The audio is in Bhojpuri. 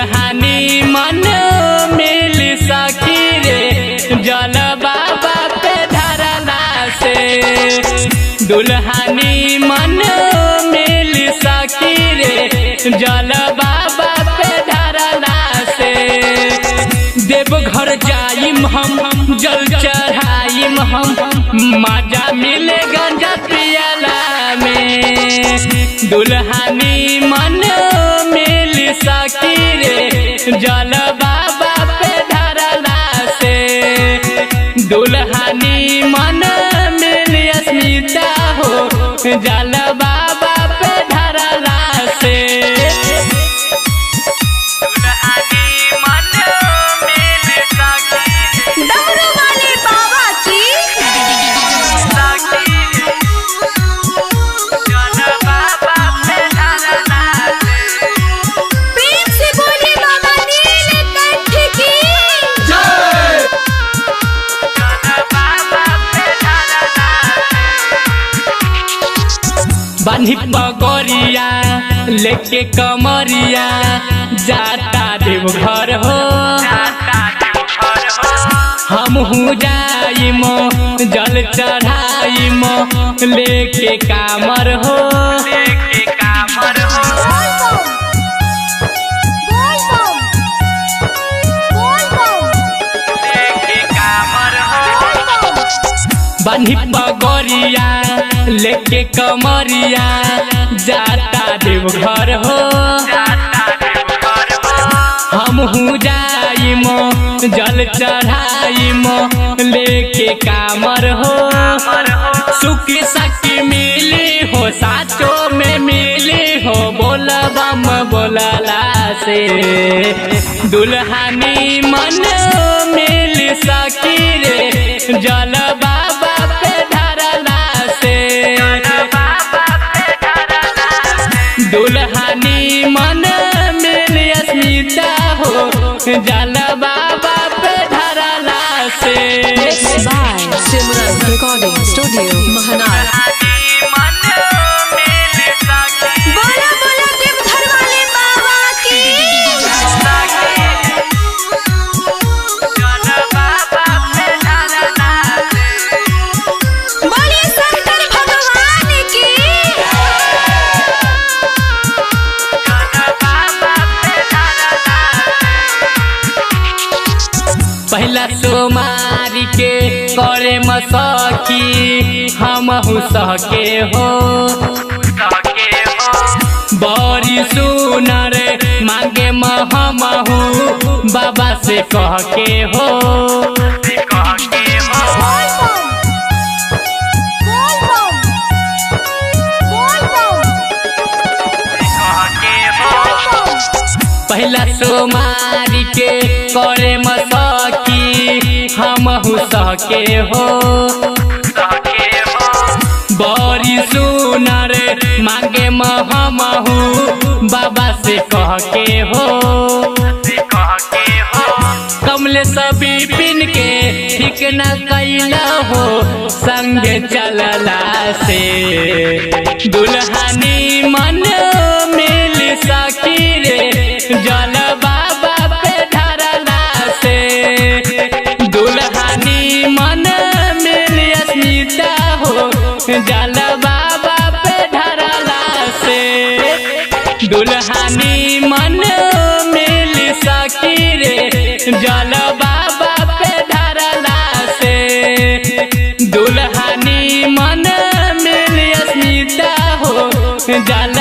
दुल्हनी मन मिल सकी रे जल बाबा पे धरला से। दुल्हनी मन मिल सकी रे जल बाबा पे धरला से। देवघर जाइम हम जल चढ़ाइम हम मजा मिले गंजा पियला में। दुल्हनी मन मिल सकी रे जल बाबा पे धरला से। दुल्हनी मन मिल अस्मिता हो जल बाबा पे धरला से। डमरू वाले बाबा की प्रेम से बोले बाबा नीलकंठ की बान्ही पगोरिया लेके कमरिया जाता देवघर हो। हमहू जाइम जल चढ़ाइम लेके कामर हो। बान्ही पगोरिया लेके कमरिया जाता देवघर हो। हमहू जाइम जल चढ़ाइम लेके कामर हो। सुखी सखी मिली हो साचो में मिली हो बोला बम बोलला से। दुल्हनी मन मिल सकी रे जल बाबा पे धरला से। दुल्हनी मन मिल अस्मिता हो जल बाबा पे धरला से। by Simran Recording Studio, Mahanar. बोला बोला देवघर वाले बाबा की बोलिए शंकर भगवान की पहला सोमारी के करे मसकी हमहू सहके हो। बड़ी सुनर मांगे हमहू बाबा से कह के हो। पहला सोमारी के करे मसकी हमहू सहके हो। बड़ी सुनर मांगे हमहू बाबा से कह के हो। कमले सभी पिन के ठीक न कैला हो संगे चलला से। दुल्हनी मन मिल सकी रे जल बाबा पे धरला से। दुल्हनी मन मिल अस्मिता हो जल बाबा पे धरला से। दुल्हनी मन मिल सकी रे जल बाबा पे धरला से। दुल्हनी मन मिल अस्मिता हो जल